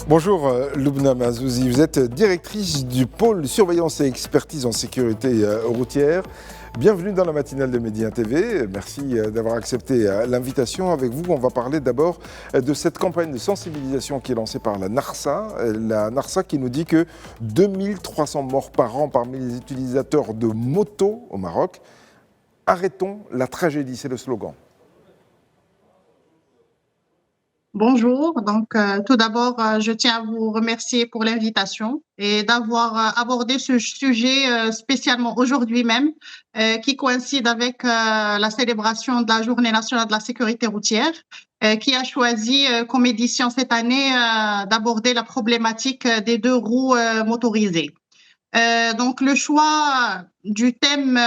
Bonjour Loubna Mazouzi, vous êtes directrice du pôle surveillance et expertise en sécurité routière. Bienvenue dans la matinale de Média TV. Merci d'avoir accepté l'invitation. Avec vous, on va parler d'abord de cette campagne de sensibilisation qui est lancée par la NARSA. La NARSA qui nous dit que 2300 morts par an parmi les utilisateurs de motos au Maroc. Arrêtons la tragédie, c'est le slogan. Bonjour, tout d'abord, je tiens à vous remercier pour l'invitation et d'avoir abordé ce sujet spécialement aujourd'hui même, qui coïncide avec la célébration de la Journée nationale de la sécurité routière, qui a choisi comme édition cette année d'aborder la problématique des deux roues motorisées. Donc, le choix du thème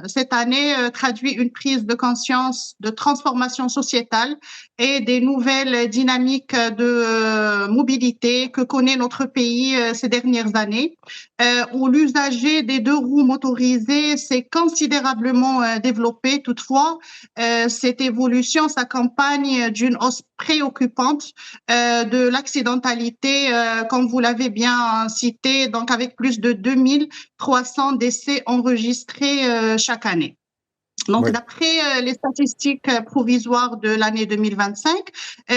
cette année traduit une prise de conscience de transformation sociétale et des nouvelles dynamiques de mobilité que connaît notre pays ces dernières années, où l'usager des deux roues motorisées s'est considérablement développé. Toutefois, cette évolution s'accompagne d'une hausse préoccupante de l'accidentalité, comme vous l'avez bien cité, donc avec plus de 2300 décès enregistrés chaque année. Donc, Oui. d'après les statistiques provisoires de l'année 2025,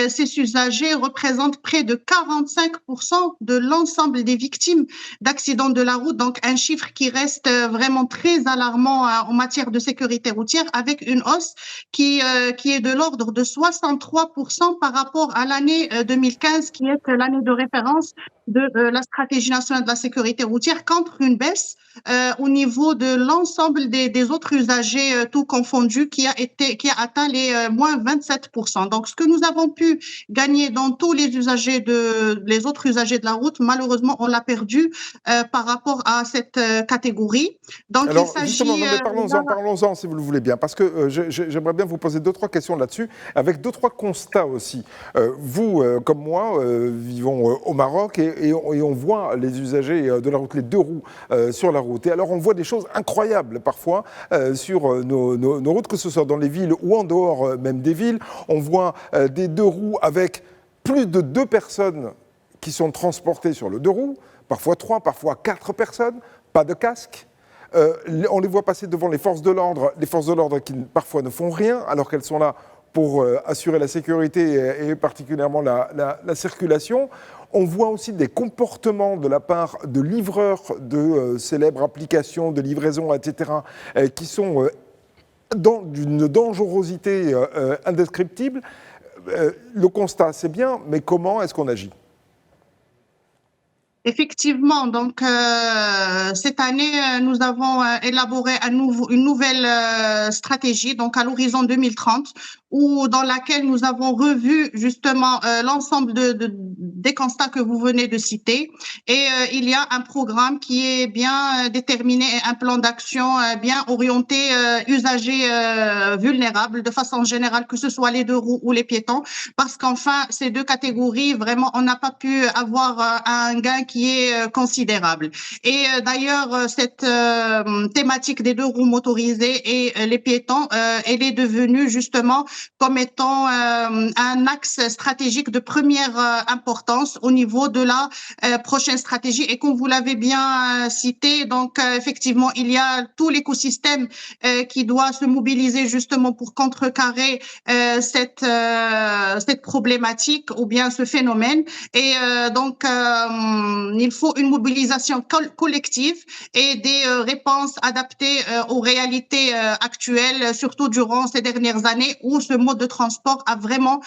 ces usagers représentent près de 45% de l'ensemble des victimes d'accidents de la route. Donc, un chiffre qui reste vraiment très alarmant en matière de sécurité routière, avec une hausse qui est de l'ordre de 63% par rapport à l'année 2015, qui est l'année de référence de la stratégie nationale de la sécurité routière, contre une baisse au niveau de l'ensemble des autres usagers, tout confondu, qui a atteint les moins 27%. Donc, ce que nous avons pu gagner dans tous les autres usagers de la route, malheureusement, on l'a perdu par rapport à cette catégorie. Donc, Alors, il s'agit justement, non, mais parlons-en si vous le voulez bien, parce que j'aimerais bien vous poser 2-3 questions là-dessus, avec 2-3 constats aussi. Vous, comme moi, vivons au Maroc et on voit les usagers de la route, les deux roues sur la route. Et alors, on voit des choses incroyables parfois sur nos routes, que ce soit dans les villes ou en dehors même des villes. On voit des deux roues avec plus de 2 personnes qui sont transportées sur le deux roues, parfois 3, parfois 4 personnes, pas de casque. On les voit passer devant les forces de l'ordre qui parfois ne font rien alors qu'elles sont là pour assurer la sécurité et particulièrement la circulation. On voit aussi des comportements de la part de livreurs de célèbres applications de livraison, etc., qui sont d'une dangerosité indescriptible. Le constat, c'est bien, mais comment est-ce qu'on agit ? Effectivement, donc cette année, nous avons élaboré une nouvelle stratégie, donc à l'horizon 2030, dans laquelle nous avons revu justement l'ensemble des constats que vous venez de citer. Et il y a un programme qui est bien déterminé et un plan d'action bien orienté usagers vulnérables de façon générale, que ce soit les deux roues ou les piétons, parce qu'enfin, ces deux catégories, vraiment, on n'a pas pu avoir un gain qui est considérable. Et d'ailleurs, cette thématique des deux roues motorisées et les piétons, elle est devenue justement comme étant un axe stratégique de première importance au niveau de la prochaine stratégie. Et comme vous l'avez bien cité, donc effectivement, il y a tout l'écosystème qui doit se mobiliser justement pour contrecarrer cette problématique ou bien ce phénomène. Et il faut une mobilisation collective et des réponses adaptées aux réalités actuelles, surtout durant ces dernières années où ce mode de transport a vraiment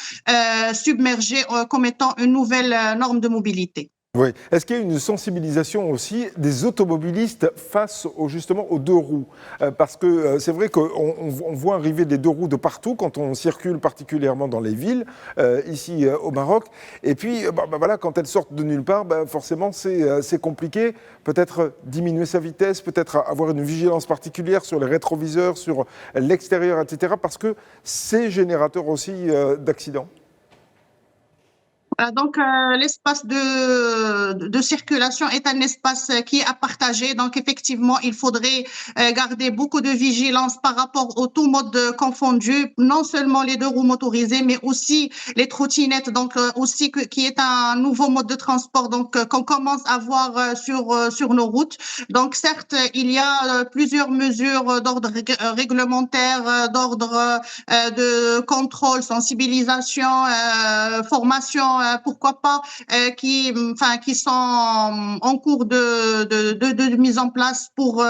submergé comme étant une nouvelle norme de mobilité. Oui. Est-ce qu'il y a une sensibilisation aussi des automobilistes face justement aux deux roues ? Parce que c'est vrai qu'on voit arriver des deux roues de partout quand on circule particulièrement dans les villes, ici au Maroc. Et puis, voilà, quand elles sortent de nulle part, forcément c'est compliqué. Peut-être diminuer sa vitesse, peut-être avoir une vigilance particulière sur les rétroviseurs, sur l'extérieur, etc. Parce que c'est générateur aussi d'accidents. Donc, l'espace de circulation est un espace qui est à partager. Donc, effectivement, il faudrait garder beaucoup de vigilance par rapport aux tout modes confondus, non seulement les deux roues motorisées, mais aussi les trottinettes, donc aussi qui est un nouveau mode de transport, donc qu'on commence à voir sur nos routes. Donc, certes, il y a plusieurs mesures d'ordre réglementaire, d'ordre de contrôle, sensibilisation, formation, pourquoi pas, qui sont en cours de mise en place pour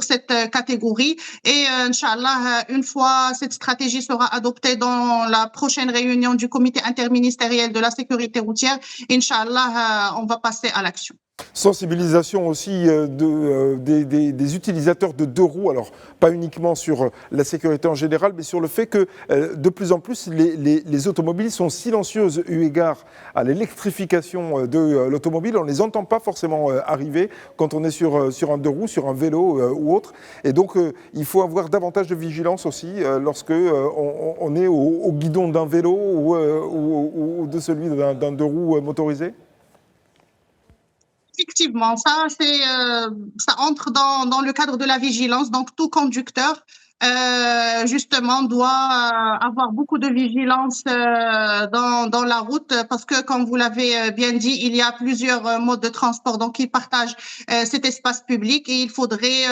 cette catégorie. Et Inch'Allah, une fois cette stratégie sera adoptée dans la prochaine réunion du comité interministériel de la sécurité routière, Inch'Allah, on va passer à l'action. Sensibilisation aussi des utilisateurs de deux roues, alors pas uniquement sur la sécurité en général, mais sur le fait que de plus en plus les automobiles sont silencieuses eu égard à l'électrification de l'automobile. On ne les entend pas forcément arriver quand on est sur un deux roues, sur un vélo ou autre. Et donc il faut avoir davantage de vigilance aussi lorsque on est au guidon d'un vélo ou de celui d'un deux roues motorisé. Effectivement, ça entre dans le cadre de la vigilance. Donc, tout conducteur, justement, doit avoir beaucoup de vigilance dans la route parce que, comme vous l'avez bien dit, il y a plusieurs modes de transport. Donc, ils partagent cet espace public et il faudrait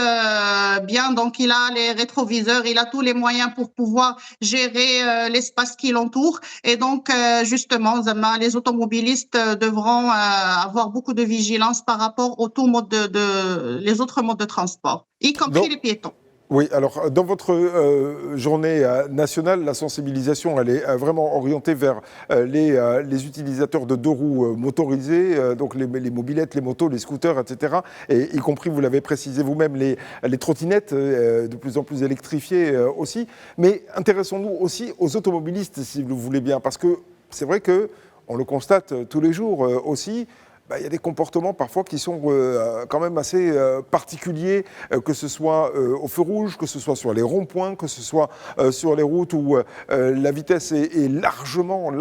bien, donc, il a les rétroviseurs, il a tous les moyens pour pouvoir gérer l'espace qui l'entoure. Et donc, justement, les automobilistes devront avoir beaucoup de vigilance par rapport aux les autres modes de transport, y compris les piétons. Oui, alors dans votre journée nationale, la sensibilisation, elle est vraiment orientée vers les utilisateurs de deux roues motorisées, donc les mobylettes, les motos, les scooters, etc. Et y compris, vous l'avez précisé vous-même, les trottinettes, de plus en plus électrifiées aussi. Mais intéressons-nous aussi aux automobilistes, si vous voulez bien, parce que c'est vrai qu'on le constate tous les jours aussi. Il y a des comportements parfois qui sont quand même assez particuliers, que ce soit au feu rouge, que ce soit sur les ronds-points, que ce soit sur les routes où la vitesse est largement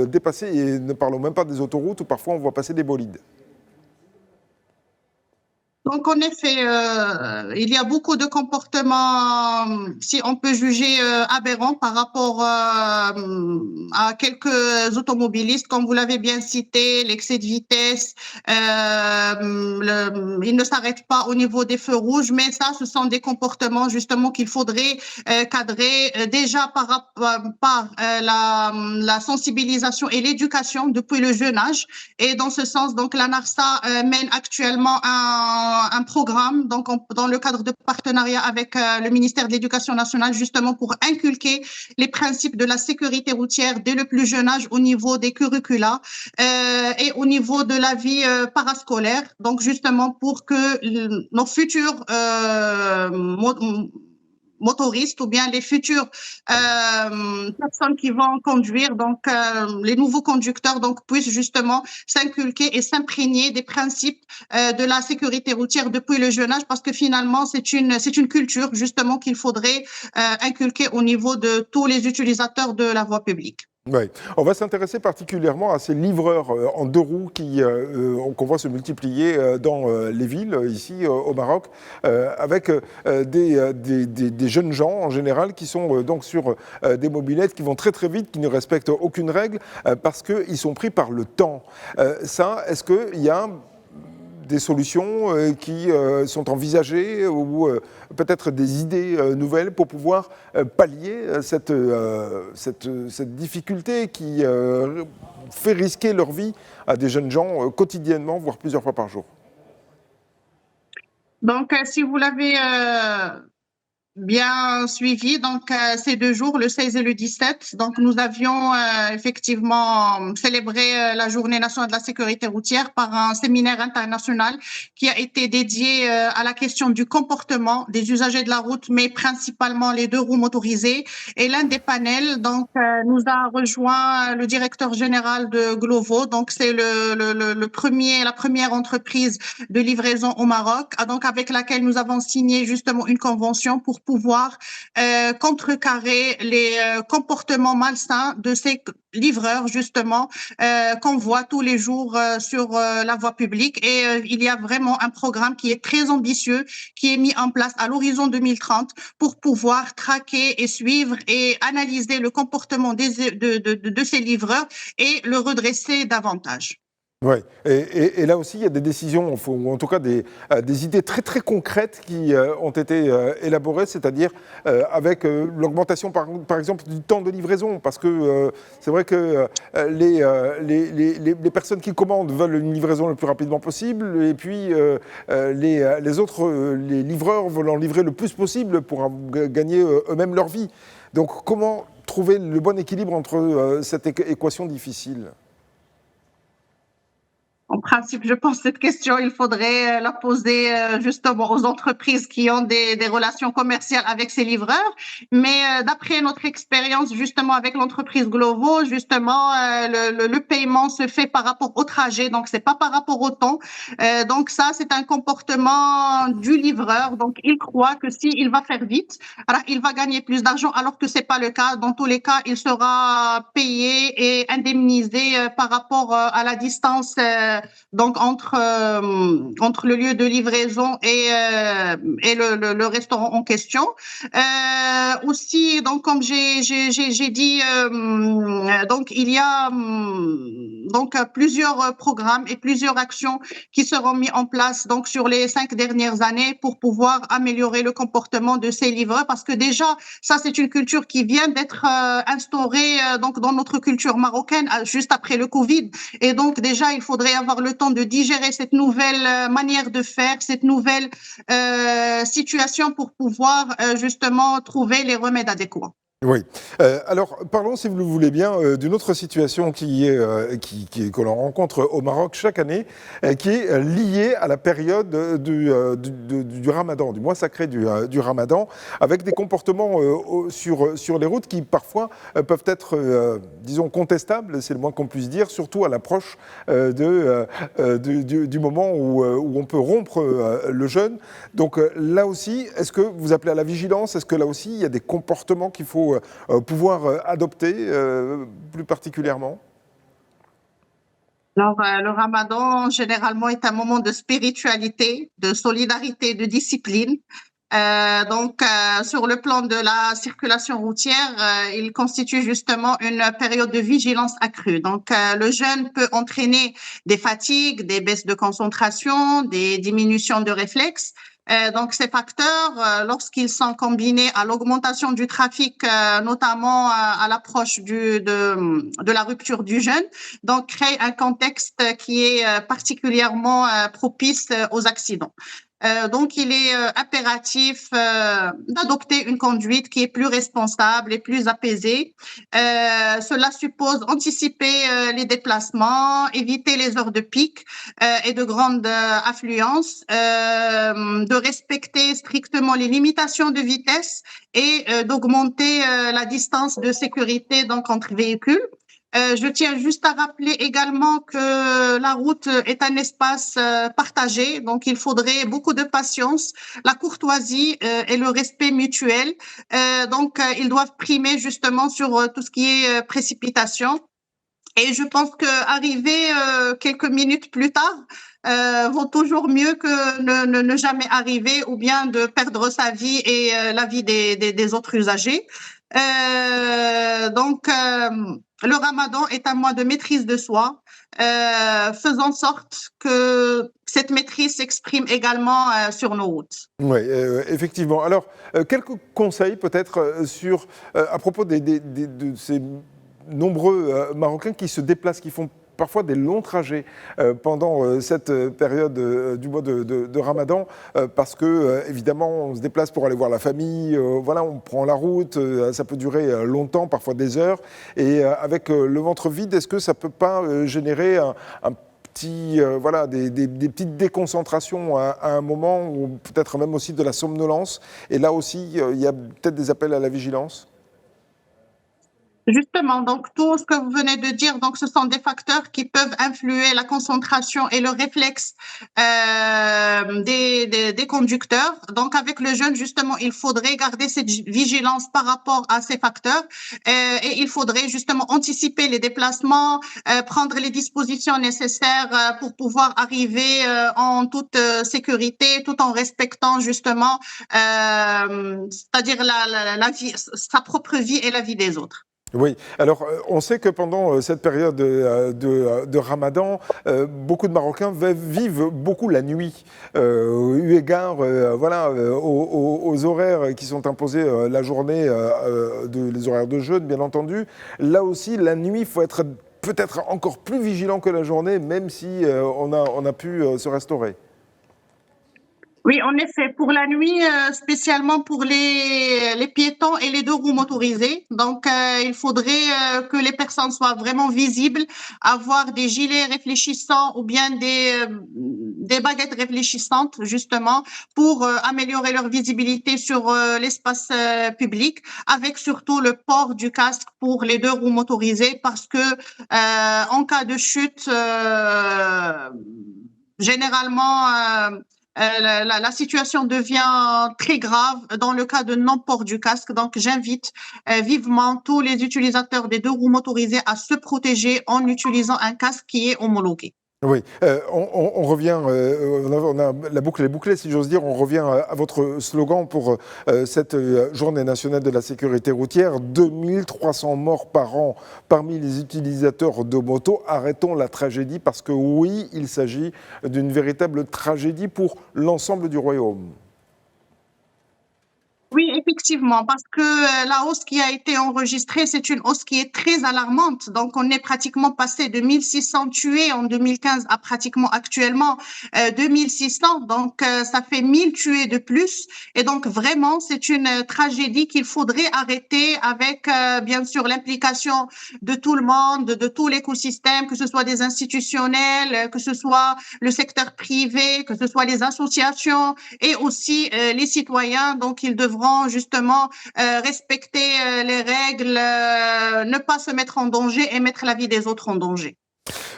dépassée, et ne parlons même pas des autoroutes où parfois on voit passer des bolides. Donc, en effet, il y a beaucoup de comportements, si on peut juger, aberrants par rapport à quelques automobilistes, comme vous l'avez bien cité, l'excès de vitesse, ils ne s'arrêtent pas au niveau des feux rouges, mais ça, ce sont des comportements justement qu'il faudrait cadrer déjà par la sensibilisation et l'éducation depuis le jeune âge. Et dans ce sens, donc, la NARSA mène actuellement un programme donc dans le cadre de partenariat avec le ministère de l'Éducation nationale, justement pour inculquer les principes de la sécurité routière dès le plus jeune âge au niveau des curricula et au niveau de la vie parascolaire, donc justement pour que nos futurs motoristes ou bien les futures personnes qui vont conduire, donc les nouveaux conducteurs, donc puissent justement s'inculquer et s'imprégner des principes de la sécurité routière depuis le jeune âge, parce que finalement c'est une culture justement qu'il faudrait inculquer au niveau de tous les utilisateurs de la voie publique. Oui. On va s'intéresser particulièrement à ces livreurs en deux roues qu'on voit se multiplier dans les villes, ici au Maroc, avec des jeunes gens en général qui sont donc sur des mobylettes qui vont très très vite, qui ne respectent aucune règle parce qu'ils sont pris par le temps. Est-ce qu'il y a des solutions qui sont envisagées ou peut-être des idées nouvelles pour pouvoir pallier cette difficulté qui fait risquer leur vie à des jeunes gens quotidiennement, voire plusieurs fois par jour? Donc, si vous l'avez bien suivi, donc ces 2 jours, le 16 et le 17. Donc, nous avions effectivement célébré la Journée nationale de la sécurité routière par un séminaire international qui a été dédié à la question du comportement des usagers de la route, mais principalement les deux roues motorisées. Et l'un des panels, donc, nous a rejoint le directeur général de Glovo. Donc, c'est la première entreprise de livraison au Maroc, donc avec laquelle nous avons signé justement une convention pour pouvoir contrecarrer les comportements malsains de ces livreurs, justement, qu'on voit tous les jours sur la voie publique. Et il y a vraiment un programme qui est très ambitieux, qui est mis en place à l'horizon 2030 pour pouvoir traquer et suivre et analyser le comportement de ces livreurs et le redresser davantage. Oui, et là aussi, il y a des décisions, ou en tout cas des idées très très concrètes qui ont été élaborées, c'est-à-dire avec l'augmentation par exemple du temps de livraison, parce que c'est vrai que les personnes qui commandent veulent une livraison le plus rapidement possible, et puis les autres, les livreurs veulent en livrer le plus possible pour gagner eux-mêmes leur vie. Donc comment trouver le bon équilibre entre cette équation difficile ? En principe, je pense que cette question, il faudrait la poser justement aux entreprises qui ont des relations commerciales avec ces livreurs. Mais d'après notre expérience justement avec l'entreprise Glovo, justement, le paiement se fait par rapport au trajet, donc c'est pas par rapport au temps. Donc ça, c'est un comportement du livreur. Donc il croit que s'il va faire vite, alors il va gagner plus d'argent, alors que c'est pas le cas. Dans tous les cas, il sera payé et indemnisé par rapport à la distance. Donc entre le lieu de livraison et le restaurant en question. Aussi, donc comme j'ai dit, donc il y a donc plusieurs programmes et plusieurs actions qui seront mis en place donc sur les 5 dernières années pour pouvoir améliorer le comportement de ces livreurs, parce que déjà ça c'est une culture qui vient d'être instaurée donc dans notre culture marocaine juste après le Covid, et donc déjà il faudrait avoir le temps de digérer cette nouvelle manière de faire, cette nouvelle situation pour pouvoir justement trouver les remèdes adéquats. Oui. Alors, parlons, si vous le voulez bien, d'une autre situation que l'on rencontre au Maroc chaque année, qui est liée à la période du Ramadan, du mois sacré du Ramadan, avec des comportements sur les routes qui parfois peuvent être, disons, contestables, c'est le moins qu'on puisse dire, surtout à l'approche du moment où on peut rompre le jeûne. Donc là aussi, est-ce que vous appelez à la vigilance? Est-ce que là aussi, il y a des comportements qu'il faut pouvoir adopter plus particulièrement? Alors, le Ramadan, généralement, est un moment de spiritualité, de solidarité, de discipline. Sur le plan de la circulation routière, il constitue justement une période de vigilance accrue. Donc, le jeûne peut entraîner des fatigues, des baisses de concentration, des diminutions de réflexes. Donc, ces facteurs, lorsqu'ils sont combinés à l'augmentation du trafic, notamment à l'approche de la rupture du jeûne, donc créent un contexte qui est particulièrement propice aux accidents. Donc, il est impératif d'adopter une conduite qui est plus responsable et plus apaisée. Cela suppose anticiper les déplacements, éviter les heures de pic et de grande affluence, de respecter strictement les limitations de vitesse et d'augmenter la distance de sécurité donc entre véhicules. Je tiens juste à rappeler également que la route est un espace partagé, donc il faudrait beaucoup de patience, la courtoisie et le respect mutuel. Ils doivent primer justement sur tout ce qui est précipitation. Et je pense qu'arriver quelques minutes plus tard vaut toujours mieux que ne jamais arriver, ou bien de perdre sa vie et la vie des autres usagers. Le Ramadan est un mois de maîtrise de soi, faisant en sorte que cette maîtrise s'exprime également sur nos routes. Oui, effectivement. Alors, quelques conseils peut-être à propos de ces nombreux Marocains qui se déplacent, qui font parfois des longs trajets pendant cette période du mois de Ramadan, parce que évidemment on se déplace pour aller voir la famille, voilà, on prend la route, ça peut durer longtemps, parfois des heures, et avec le ventre vide, est-ce que ça peut pas générer un petit, des petites déconcentrations à un moment, ou peut-être même aussi de la somnolence, et là aussi il y a peut-être des appels à la vigilance? Justement, donc tout ce que vous venez de dire, donc ce sont des facteurs qui peuvent influer la concentration et le réflexe des conducteurs. Donc avec le jeune, justement, il faudrait garder cette vigilance par rapport à ces facteurs et il faudrait justement anticiper les déplacements, prendre les dispositions nécessaires pour pouvoir arriver en toute sécurité, tout en respectant justement, c'est-à-dire la vie, sa propre vie et la vie des autres. Oui, alors on sait que pendant cette période de Ramadan, beaucoup de Marocains vivent beaucoup la nuit, eu égard voilà, aux horaires qui sont imposés la journée, les horaires de jeûne bien entendu. Là aussi, la nuit, il faut être peut-être encore plus vigilant que la journée, même si on a pu se restaurer. Oui, en effet, pour la nuit, spécialement pour les piétons et les deux roues motorisés. Donc, il faudrait que les personnes soient vraiment visibles, avoir des gilets réfléchissants ou bien des baguettes réfléchissantes, justement, pour améliorer leur visibilité sur l'espace public, avec surtout le port du casque pour les deux roues motorisées, parce que en cas de chute, généralement, la situation devient très grave dans le cas de non-port du casque. Donc, j'invite vivement tous les utilisateurs des deux roues motorisées à se protéger en utilisant un casque qui est homologué. Oui, on revient, on a la boucle est bouclée, si j'ose dire. On revient à votre slogan pour cette journée nationale de la sécurité routière. 2300 morts par an parmi les utilisateurs de moto. Arrêtons la tragédie parce que oui, il s'agit d'une véritable tragédie pour l'ensemble du royaume. Oui, effectivement, parce que la hausse qui a été enregistrée, c'est une hausse qui est très alarmante. Donc, on est pratiquement passé de 1600 tués en 2015 à pratiquement actuellement 2600. Donc, ça fait 1000 tués de plus. Et donc, vraiment, c'est une tragédie qu'il faudrait arrêter avec, bien sûr, l'implication de tout le monde, de tout l'écosystème, que ce soit des institutionnels, que ce soit le secteur privé, que ce soit les associations et aussi les citoyens. Donc, ils devront justement respecter les règles, ne pas se mettre en danger et mettre la vie des autres en danger.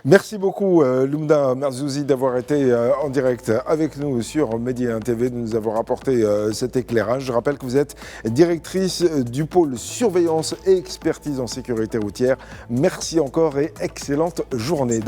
Merci beaucoup, Lumna Marzouzi, d'avoir été en direct avec nous sur Medi 1 TV, de nous avoir apporté cet éclairage. Je rappelle que vous êtes directrice du pôle surveillance et expertise en sécurité routière. Merci encore et excellente journée.